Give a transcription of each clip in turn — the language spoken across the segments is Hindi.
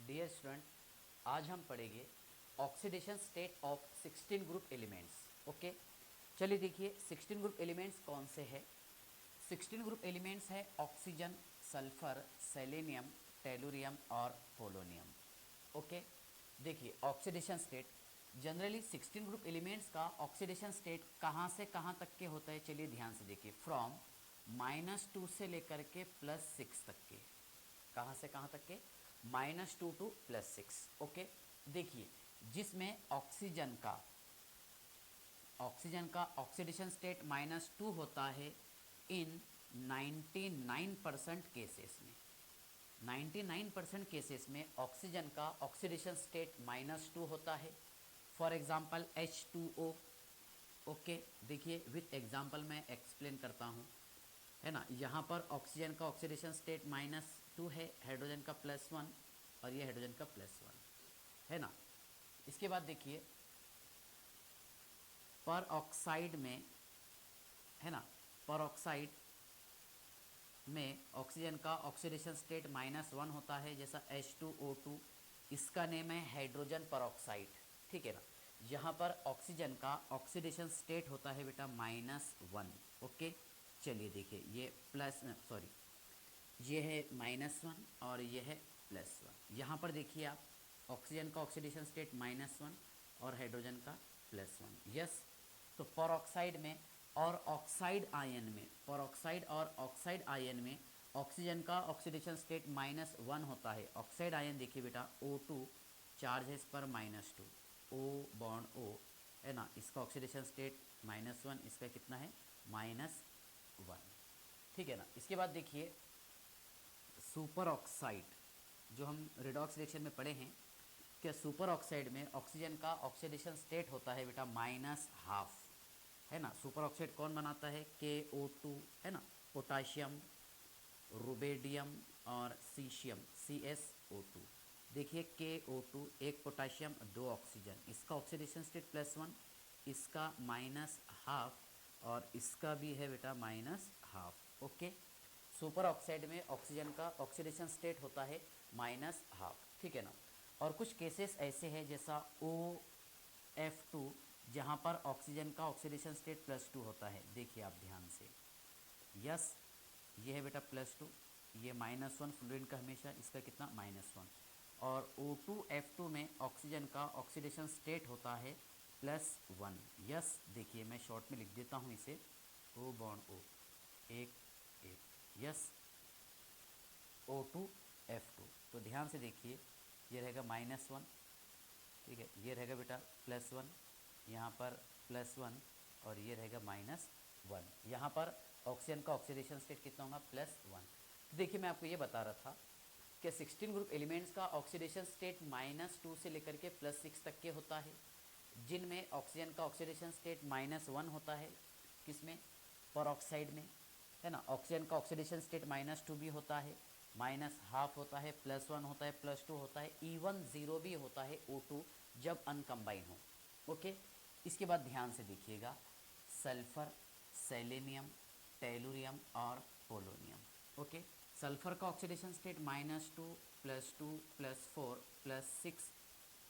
डियर स्टूडेंट, आज हम पढ़ेंगे oxidation state of 16 group elements. Okay, चलिए देखिए 16 ग्रुप एलिमेंट्स कौन से हैं। 16 ग्रुप एलिमेंट्स है ऑक्सीजन, सल्फर, सेलेनियम, टेलुरियम और पोलोनियम। ओके, देखिए oxidation state generally 16 group elements का ऑक्सीडेशन स्टेट कहाँ से कहाँ तक के होता है। चलिए ध्यान से देखिए, फ्रॉम -2 से लेकर के +6 तक के। कहाँ से कहाँ तक के? -2 टू +6। ओके, देखिए जिसमें ऑक्सीजन का ऑक्सीडेशन स्टेट -2 होता है इन 99% केसेस में। 99% केसेस में ऑक्सीजन का ऑक्सीडेशन स्टेट -2 होता है। For example H2O। ओके, देखिए विथ एग्जांपल मैं एक्सप्लेन करता हूँ, है ना। यहाँ पर ऑक्सीजन का ऑक्सीडेशन स्टेट -2 है, हाइड्रोजन का +1 और ये हाइड्रोजन का +1 है ना। इसके बाद देखिए पर ऑक्साइड में, है ना, पर ऑक्साइड में ऑक्सीजन का ऑक्सीडेशन स्टेट -1 होता है, जैसा H2O2, इसका नेम है हाइड्रोजन पर ऑक्साइड, ठीक है ना। यहाँ पर ऑक्सीजन का ऑक्सीडेशन स्टेट होता है बेटा -1। ओके, चलिए देखिए ये ये है -1 और ये है +1। यहाँ पर देखिए आप ऑक्सीजन का ऑक्सीडेशन स्टेट -1 और हाइड्रोजन का +1। यस, तो परऑक्साइड में और ऑक्साइड आयन में ऑक्सीजन का ऑक्सीडेशन स्टेट -1 होता है। ऑक्साइड आयन देखिए बेटा O2 चार्ज है इस पर -2, O बॉन्ड O, है ना, इसका ऑक्सीडेशन स्टेट -1, इसका कितना है -1, ठीक है ना। इसके बाद देखिए सुपर ऑक्साइड, जो हम रिडॉक्स रिएक्शन में पढ़े हैं, क्या सुपर ऑक्साइड में ऑक्सीजन का ऑक्सीडेशन स्टेट होता है बेटा -12, है ना। सुपर ऑक्साइड कौन बनाता है? KO2, है ना, पोटाशियम, रुबेडियम और सीशियम CSO2। देखिए KO2 एक पोटाशियम 2 ऑक्सीजन, इसका ऑक्सीडेशन स्टेट +1, इसका -12 और इसका भी है बेटा -12। ओके, सुपर ऑक्साइड में ऑक्सीजन का ऑक्सीडेशन स्टेट होता है -12, ठीक है ना। और कुछ केसेस ऐसे हैं जैसा OF2, जहाँ पर ऑक्सीजन का ऑक्सीडेशन स्टेट +2 होता है। देखिए आप ध्यान से, यस, ये है बेटा +2, ये -1 फ्लोरीन का हमेशा, इसका कितना -1। और O2F2 में ऑक्सीजन का ऑक्सीडेशन स्टेट होता है +1। यस, देखिए मैं शॉर्ट में लिख देता हूँ इसे, O बॉन्ड O, एक यस, O2F2। तो ध्यान से देखिए, ये रहेगा -1, ठीक है, ये रहेगा बेटा +1, यहाँ पर +1 और ये रहेगा -1। यहाँ पर ऑक्सीजन का ऑक्सीडेशन स्टेट कितना होगा? +1। तो देखिए मैं आपको ये बता रहा था कि 16 ग्रुप एलिमेंट्स का ऑक्सीडेशन स्टेट -2 से लेकर के +6 तक के होता है, जिनमें ऑक्सीजन का ऑक्सीडेशन स्टेट -1 होता है, किसमें? परऑक्साइड में, है ना। ऑक्सीजन का ऑक्सीडेशन स्टेट -2 भी होता है, -12 होता है, +1 होता है, +2 होता है, इवन 0 भी होता है O2 जब अनकम्बाइन हो। ओके, इसके बाद ध्यान से देखिएगा सल्फर, सेलेनियम, टेलुरियम और पोलोनियम। ओके, सल्फर का ऑक्सीडेशन स्टेट -2, +2, +4, +6।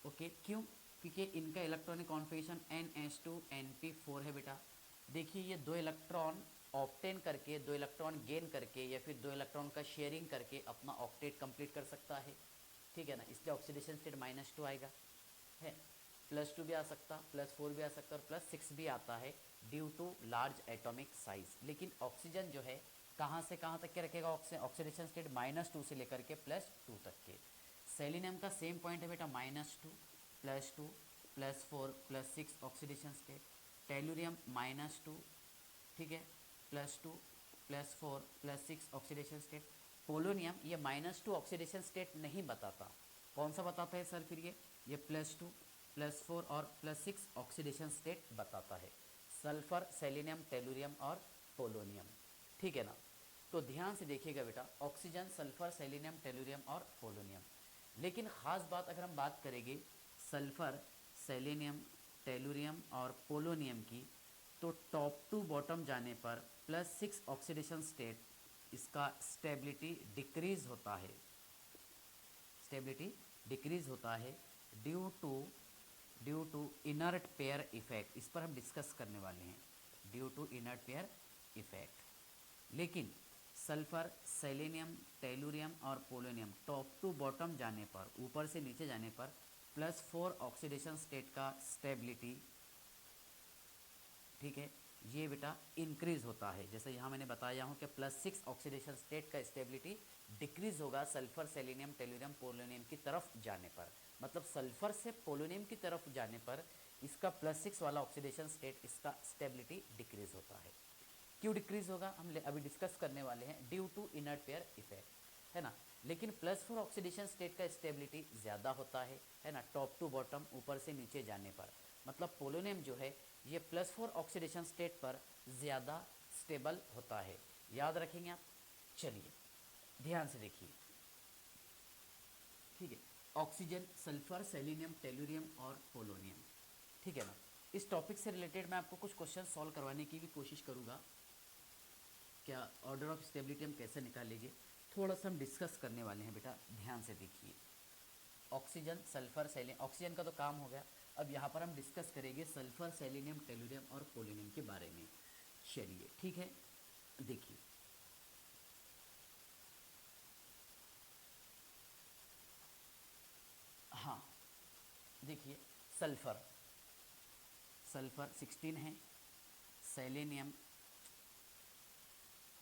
ओके, क्यों? क्योंकि इनका इलेक्ट्रॉनिक कॉन्फिगरेशन NH2NP4 है बेटा। देखिए ये 2 इलेक्ट्रॉन ऑप्टेन करके, 2 इलेक्ट्रॉन गेन करके या फिर 2 इलेक्ट्रॉन का शेयरिंग करके अपना ऑक्टेट कंप्लीट कर सकता है, ठीक है ना। इसलिए ऑक्सीडेशन स्टेट -2 आएगा, है। +2 भी आ सकता, +4 भी आ सकता और +6 भी आता है due to large atomic size. लेकिन ऑक्सीजन जो है कहाँ से कहाँ तक के रखेगा ऑक्सीडेशन स्टेट? -2 से लेकर के +2 तक के। सेलिनियम का सेम पॉइंट है बेटा -2, +2, +4, +6 ऑक्सीडेशन स्टेट। टेलुरियम -2, ठीक है, +2, +4, +6 ऑक्सीडेशन स्टेट। पोलोनियम ये -2 ऑक्सीडेशन स्टेट नहीं बताता, कौन सा बताता है सर? फिर ये +2, +4 और +6 ऑक्सीडेशन स्टेट बताता है। सल्फर, सेलेनियम, टेलुरियम और पोलोनियम, ठीक है ना। तो ध्यान से देखिएगा बेटा, ऑक्सीजन, सल्फर, सेलेनियम, टेलुरियम और पोलोनियम। लेकिन ख़ास बात अगर हम बात करेंगे सल्फर, सेलेनियम, टेलुरियम और पोलोनियम की, तो टॉप टू बॉटम जाने पर +6 ऑक्सीडेशन स्टेट, इसका स्टेबिलिटी डिक्रीज होता है, स्टेबिलिटी डिक्रीज होता है due to inert pair effect. इस पर हम डिस्कस करने वाले हैं, due to inert pair effect. लेकिन सल्फर, सेलेनियम, टेलुरियम और पोलोनियम टॉप टू बॉटम जाने पर, ऊपर से नीचे जाने पर +4 ऑक्सीडेशन स्टेट का स्टेबिलिटी, ठीक है, ये बेटा इंक्रीज होता है। जैसे यहाँ मैंने बताया हूँ कि +6 ऑक्सीडेशन स्टेट का स्टेबिलिटी डिक्रीज होगा सल्फर, सेलेनियम, टेलुरियम, पोलोनियम की तरफ जाने पर। मतलब सल्फर से पोलोनियम की तरफ जाने पर इसका +6 वाला ऑक्सीडेशन स्टेट, इसका स्टेबिलिटी डिक्रीज होता है। क्यों डिक्रीज होगा हम अभी डिस्कस करने वाले हैं, due to inert pair effect, है ना। लेकिन +4 ऑक्सीडेशन स्टेट का स्टेबिलिटी ज़्यादा होता है ना, टॉप टू बॉटम, ऊपर से नीचे जाने पर। मतलब पोलोनियम जो है ये +4 ऑक्सीडेशन स्टेट पर ज़्यादा स्टेबल होता है। याद रखेंगे आप। चलिए ध्यान से देखिए, ठीक है। ऑक्सीजन, सल्फर, सेलेनियम, टेलुरियम और पोलोनियम, ठीक है ना। इस टॉपिक से रिलेटेड मैं आपको कुछ क्वेश्चन सॉल्व करवाने की भी कोशिश करूँगा। क्या ऑर्डर ऑफ स्टेबिलिटी हम कैसे निकालेंगे, थोड़ा सा हम डिस्कस करने वाले हैं बेटा, ध्यान से देखिए। ऑक्सीजन, सल्फर, सेलेनियम, ऑक्सीजन का तो काम हो गया। अब यहाँ पर हम डिस्कस करेंगे सल्फर, सेलेनियम, टेलुरियम और पोलोनियम के बारे में। चलिए ठीक है, देखिए हाँ, देखिए सल्फर, सल्फर 16 है, सेलेनियम,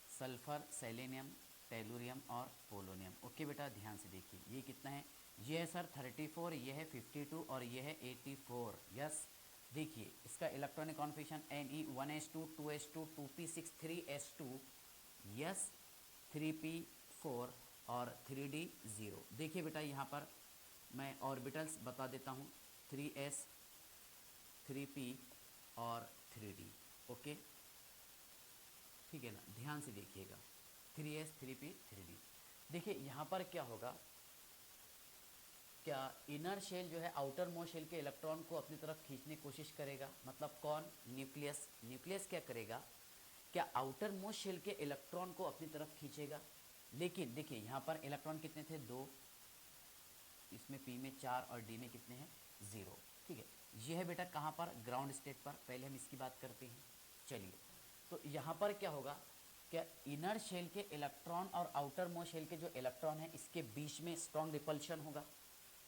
सल्फर, सेलेनियम, टेलुरियम और पोलोनियम। ओके बेटा ध्यान से देखिए, ये कितना है, ये है सर 34, ये है 52 और ये है 84। यस, देखिए इसका electronic configuration Ne 1s2 2s2 2p6 3s2, yes 3p4 और 3d0। देखिए बेटा यहाँ पर मैं ऑर्बिटल्स बता देता हूँ, 3s 3p और 3d। ओके ठीक है ना, ध्यान से देखिएगा, 3s 3p 3d। देखिए यहाँ पर क्या होगा, क्या इनर शेल जो है आउटर मोस्ट शेल के इलेक्ट्रॉन को अपनी तरफ खींचने की कोशिश करेगा। मतलब कौन, न्यूक्लियस। न्यूक्लियस क्या करेगा, क्या आउटर मोस्ट शेल के इलेक्ट्रॉन को अपनी तरफ खींचेगा। लेकिन देखिए यहाँ पर इलेक्ट्रॉन कितने थे, 2, इसमें p में 4 और d में कितने हैं, 0। ठीक है, यह है बेटा कहाँ पर, ग्राउंड स्टेट पर। पहले हम इसकी बात करते हैं। चलिए, तो यहाँ पर क्या होगा, क्या इनर शेल के इलेक्ट्रॉन और आउटर मोस्ट शेल के जो इलेक्ट्रॉन है इसके बीच में स्ट्रॉन्ग रिपल्शन होगा,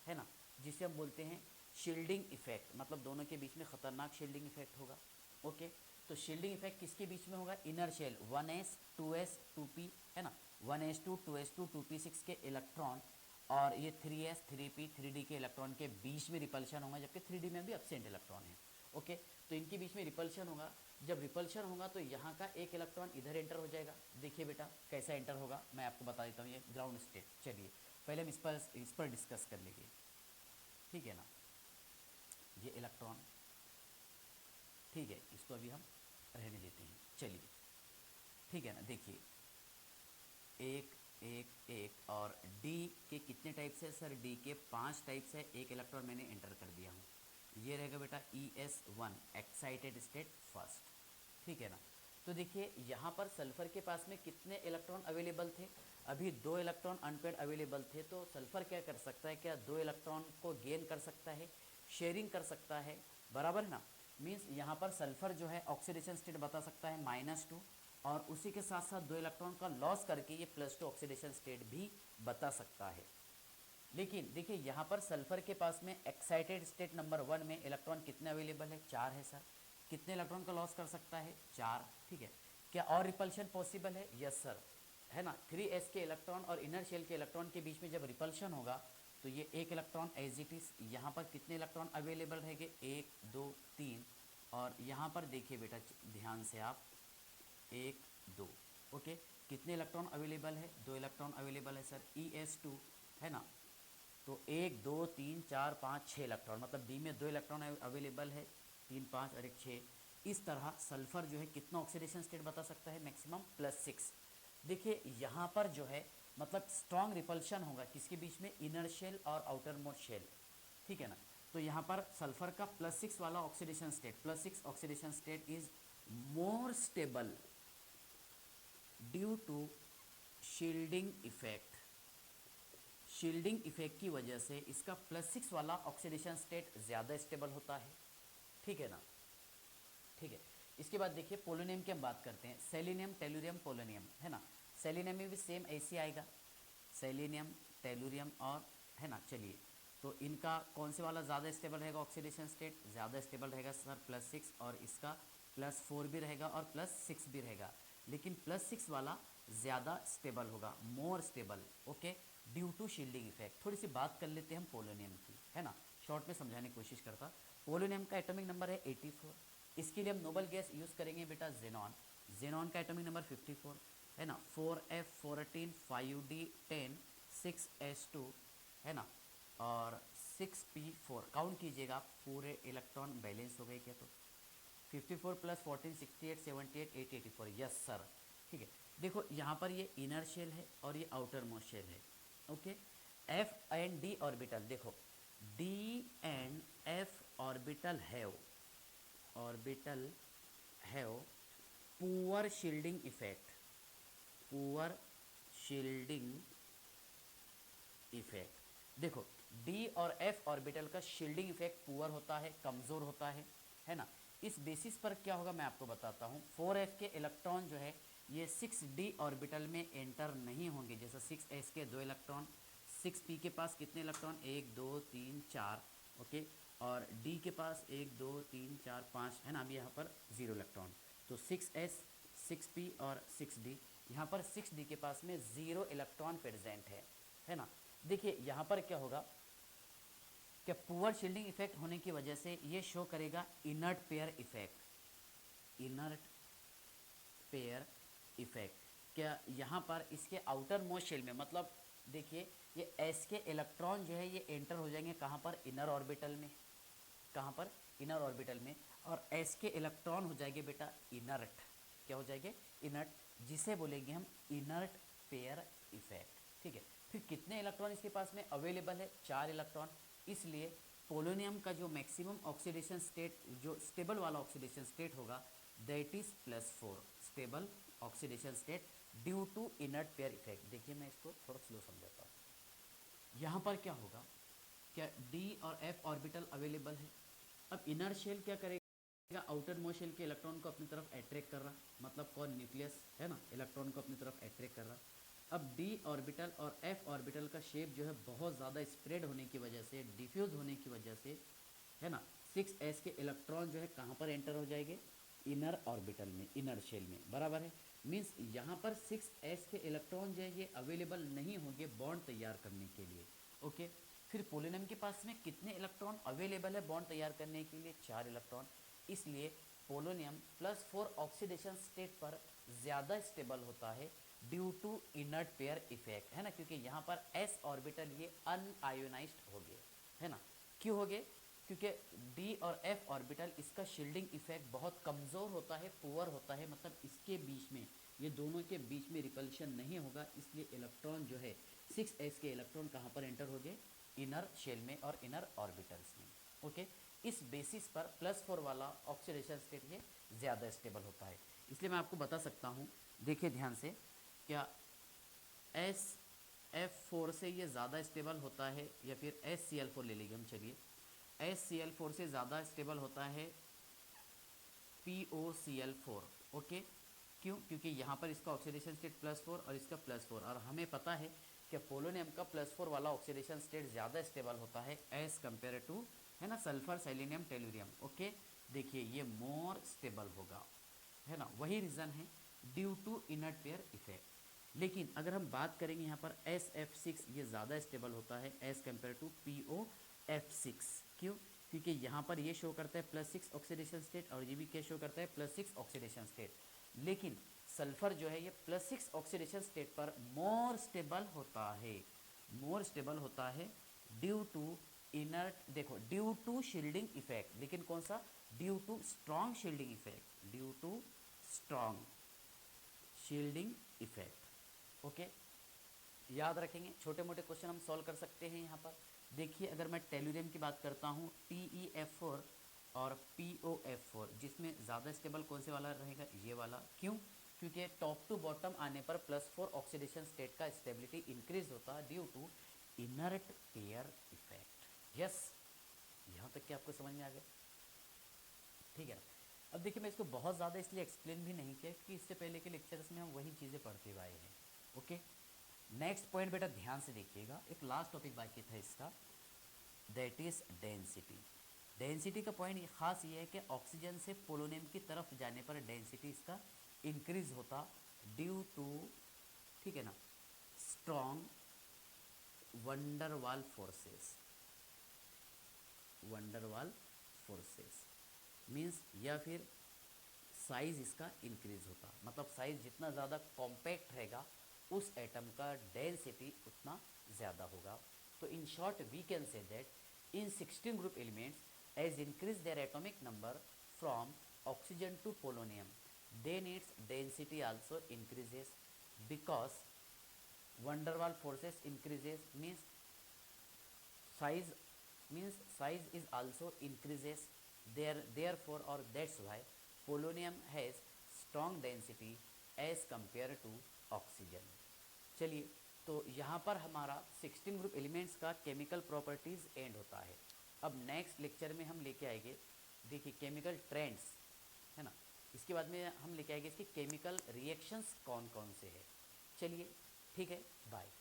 है ना, जिसे हम बोलते हैं शील्डिंग इफेक्ट। मतलब दोनों के बीच में खतरनाक शील्डिंग इफेक्ट होगा। ओके, तो शील्डिंग इफेक्ट किसके बीच में होगा, inner shell 1s 2s 2p, है ना, 1s2 2s2 2p6 के इलेक्ट्रॉन और ये 3s 3p 3d के इलेक्ट्रॉन के बीच में रिपल्शन होगा, जबकि 3d में भी एब्सेंट इलेक्ट्रॉन है। ओके, तो इनके बीच में रिपल्शन होगा। जब रिपल्शन होगा तो यहाँ का एक इलेक्ट्रॉन इधर एंटर हो जाएगा। देखिए बेटा कैसा एंटर होगा, मैं आपको बता देता हूँ, ये ग्राउंड स्टेट। चलिए पहले हम इस पर डिस्कस कर लेंगे, ठीक है ना। ये इलेक्ट्रॉन, ठीक है, इसको अभी हम रहने देते हैं। चलिए ठीक है ना, देखिए एक एक एक और D के कितने टाइप्स है सर, D के 5 टाइप्स है। एक इलेक्ट्रॉन मैंने एंटर कर दिया हूँ, ये रहेगा बेटा ES1 एक्साइटेड स्टेट फर्स्ट, ठीक है ना। तो देखिए यहाँ पर सल्फर के पास में कितने इलेक्ट्रॉन अवेलेबल थे, अभी 2 इलेक्ट्रॉन अनपेड अवेलेबल थे। तो सल्फर क्या कर सकता है, क्या 2 इलेक्ट्रॉन को गेन कर सकता है, शेयरिंग कर सकता है, बराबर है ना। मीन्स यहाँ पर सल्फर जो है ऑक्सीडेशन स्टेट बता सकता है -2, और उसी के साथ साथ 2 इलेक्ट्रॉन का लॉस करके ये +2 ऑक्सीडेशन स्टेट भी बता सकता है। लेकिन देखिए यहाँ पर सल्फर के पास में एक्साइटेड स्टेट नंबर 1 में इलेक्ट्रॉन कितने अवेलेबल है, 4 है सर। कितने इलेक्ट्रॉन का लॉस कर सकता है, 4, ठीक है। क्या और रिपल्शन पॉसिबल है, यस सर, है ना। 3s के इलेक्ट्रॉन और इनर शेल के इलेक्ट्रॉन के बीच में जब रिपल्शन होगा तो ये एक इलेक्ट्रॉन एज इट इज, यहाँ पर कितने इलेक्ट्रॉन अवेलेबल रहेंगे, 1 2 3, और यहाँ पर देखिए बेटा ध्यान से आप, 1 2, ओके। कितने इलेक्ट्रॉन अवेलेबल है, 2 इलेक्ट्रॉन अवेलेबल है सर, ES2, है ना। तो 1 2 3 4 5 6 इलेक्ट्रॉन, मतलब D में 2 इलेक्ट्रॉन अवेलेबल है, 3 5 और 1 6। इस तरह सल्फर जो है कितना ऑक्सीडेशन स्टेट बता सकता है, मैक्सिमम +6। देखिए यहाँ पर जो है मतलब स्ट्रॉन्ग रिपल्शन होगा किसके बीच में, इनर शेल और आउटर मोस्ट शेल, ठीक है ना। तो यहाँ पर सल्फर का +6 वाला oxidation state, +6 oxidation state is more stable due to shielding effect, shielding effect की वजह से इसका +6 वाला ऑक्सीडेशन स्टेट ज़्यादा स्टेबल होता है, ठीक है ना। ठीक है, इसके बाद देखिए पोलोनियम की हम बात करते हैं, सेलेनियम, टेलुरियम, पोलोनियम, है ना। सेलेनियम में भी सेम ऐसे आएगा, सेलेनियम, टेलुरियम और, है ना। चलिए, तो इनका कौन से वाला ज़्यादा स्टेबल रहेगा ऑक्सीडेशन स्टेट? ज़्यादा स्टेबल रहेगा सर +6, और इसका +4 भी रहेगा और +6 भी रहेगा, लेकिन +6 वाला ज़्यादा स्टेबल होगा, more stable, okay, due to shielding effect. थोड़ी सी बात कर लेते हैं हम पोलोनियम की, है ना, शॉर्ट में समझाने की कोशिश करता। पोलोनियम का एटॉमिक नंबर है 84, इसके लिए हम नोबल गैस यूज़ करेंगे बेटा जेनॉन। जेनॉन का एटॉमिक नंबर 54, है ना, 4F14 5D10 6S2, है ना, और 6P4। काउंट कीजिएगा आप, पूरे इलेक्ट्रॉन बैलेंस हो गए क्या? तो 54 + 14 68 78 884, यस सर। ठीक है, देखो यहाँ पर ये इनर शेल है और ये आउटर मोस्ट शेल है, okay. F and D orbital, देखो D and F orbital have poor shielding effect, poor shielding effect. देखो डी और एफ ऑर्बिटल का शील्डिंग इफेक्ट पुअर होता है, कमज़ोर होता है ना। इस बेसिस पर क्या होगा मैं आपको बताता हूँ। 4f के इलेक्ट्रॉन जो है ये 6d ऑर्बिटल में एंटर नहीं होंगे, जैसा 6s के 2 इलेक्ट्रॉन, 6p के पास कितने इलेक्ट्रॉन? 1 2 3 4, ओके, और d के पास 1 2 3 4 5, है ना। अभी यहाँ पर 0 इलेक्ट्रॉन, तो 6s 6p और 6d, यहाँ पर 6d के पास में 0 इलेक्ट्रॉन प्रेजेंट है ना। देखिए यहाँ पर क्या होगा कि पुअर शील्डिंग इफेक्ट होने की वजह से ये शो करेगा inert pair effect, inert pair effect. क्या यहाँ पर इसके आउटर मोस्ट शेल में, मतलब देखिए ये s के इलेक्ट्रॉन जो है ये एंटर हो जाएंगे कहाँ पर? इनर ऑर्बिटल में। कहाँ पर? इनर ऑर्बिटल में। और s के इलेक्ट्रॉन हो जाएंगे बेटा इनर्ट। क्या हो जाएंगे? इनर्ट, जिसे बोलेंगे हम इनर्ट पेयर इफेक्ट, ठीक है। फिर कितने इलेक्ट्रॉन इसके पास में अवेलेबल है? 4 इलेक्ट्रॉन। इसलिए पोलोनियम का जो मैक्सिमम ऑक्सीडेशन स्टेट, जो स्टेबल वाला ऑक्सीडेशन स्टेट होगा, that is +4, stable oxidation state due to inert pair effect. देखिए मैं इसको थोड़ा स्लो समझाता हूँ। यहाँ पर क्या होगा, क्या D और F ऑर्बिटल अवेलेबल है। अब इनर शेल क्या करेगा? आउटर मोस्ट शेल के इलेक्ट्रॉन को अपनी तरफ अट्रैक्ट कर रहा, मतलब कौन? न्यूक्लियस, है ना, इलेक्ट्रॉन को अपनी तरफ अट्रैक्ट कर रहा। अब D ऑर्बिटल और F ऑर्बिटल का शेप जो है बहुत ज़्यादा स्प्रेड होने की वजह से, डिफ्यूज होने की वजह से, है ना, 6s के इलेक्ट्रॉन जो है कहाँ पर एंटर हो जाएंगे? इनर ऑर्बिटल में, इनर शेल में, बराबर है। मीन्स यहाँ पर 6s के इलेक्ट्रॉन जो है ये अवेलेबल नहीं होंगे बॉन्ड तैयार करने के लिए, ओके। फिर पोलोनियम के पास में कितने इलेक्ट्रॉन अवेलेबल है बॉन्ड तैयार करने के लिए? 4 इलेक्ट्रॉन। इसलिए पोलोनियम +4 ऑक्सीडेशन स्टेट पर ज़्यादा स्टेबल होता है due to inert pair effect, है ना, क्योंकि यहाँ पर s ऑर्बिटल ये अनआयोनाइज्ड हो गए, है ना। क्यों हो गए? क्योंकि D और F ऑर्बिटल इसका शील्डिंग इफेक्ट बहुत कमज़ोर होता है, पुअर होता है, मतलब इसके बीच में, ये दोनों के बीच में रिपल्शन नहीं होगा। इसलिए इलेक्ट्रॉन जो है 6s के इलेक्ट्रॉन कहाँ पर एंटर हो गए? इनर शेल में और इनर ऑर्बिटल्स में, ओके। इस बेसिस पर +4 वाला ऑक्सीडेशन स्टेट ये ज़्यादा स्टेबल होता है। इसलिए मैं आपको बता सकता हूँ, देखिए ध्यान से, क्या SF4 से ये ज़्यादा स्टेबल होता है, या फिर SCl4 ले लेंगे हम। चलिए, SCl4 से ज़्यादा स्टेबल होता है POCl4, ओके। क्यों? क्योंकि यहाँ पर इसका ऑक्सीडेशन स्टेट +4 और इसका +4, और हमें पता है कि पोलोनियम का +4 वाला ऑक्सीडेशन स्टेट ज़्यादा स्टेबल होता है एज़ कम्पेयर टू, है ना, सल्फर, सेलेनियम, टेलुरियम, ओके। देखिए ये मोर स्टेबल होगा, है ना, वही रीज़न है due to inert pair effect. लेकिन अगर हम बात करेंगे यहाँ पर SF6, ये ज़्यादा स्टेबल होता है एज़ कम्पेयर टू POF6। क्यों? क्योंकि यहाँ पर ये शो करता है +6 ऑक्सीडेशन स्टेट, और ये भी क्या शो करता है? +6 ऑक्सीडेशन स्टेट। लेकिन सल्फर जो है ये +6 ऑक्सीडेशन स्टेट पर मोर स्टेबल होता है, मोर स्टेबल होता है ड्यू टू इनर्ट, देखो ड्यू टू शील्डिंग इफेक्ट, लेकिन कौन सा? Due to strong shielding effect, due to strong shielding effect, okay. याद रखेंगे, छोटे मोटे क्वेश्चन हम सॉल्व कर सकते हैं यहाँ पर। देखिए अगर मैं टेलुरियम की बात करता हूँ, TeF4 और POF4, जिसमें ज़्यादा स्टेबल कौन से वाला रहेगा? ये वाला। क्यों? क्योंकि टॉप टू बॉटम आने पर +4 ऑक्सीडेशन स्टेट का स्टेबिलिटी इंक्रीज होता है due to inert pair effect. Yes, यहाँ तक कि आपको समझ में आ गया? ठीक है। अब देखिए मैं इसको बहुत ज़्यादा इसलिए एक्सप्लेन भी नहीं किया क्योंकि इससे पहले के लेक्चर्स में हम वही चीज़ें पढ़ते हुए आए हैं। ओके, नेक्स्ट पॉइंट बेटा ध्यान से देखिएगा, एक लास्ट टॉपिक बाकी था इसका, दैट इज डेंसिटी। डेंसिटी का पॉइंट खास ये है कि ऑक्सीजन से पोलोनियम की तरफ जाने पर डेंसिटी इसका इंक्रीज होता ड्यू टू, ठीक है ना, strong van der Waals forces. Van der Waals forces means, या फिर साइज इसका इंक्रीज होता, मतलब साइज जितना ज़्यादा कॉम्पैक्ट रहेगा उस एटम का डेंसिटी उतना ज़्यादा होगा। तो in short we can say that in 16 group elements as increase their atomic number from oxygen to polonium, then its density also increases because van der Waals forces increases means size is also increases therefore or that's why polonium has strong density as compared to oxygen। चलिए, तो यहाँ पर हमारा 16 ग्रुप एलिमेंट्स का केमिकल प्रॉपर्टीज़ एंड होता है। अब नेक्स्ट लेक्चर में हम लेके आएंगे, देखिए केमिकल ट्रेंड्स, है ना, इसके बाद में हम लेके आएंगे इसके केमिकल रिएक्शंस कौन कौन से हैं। चलिए ठीक है, बाय।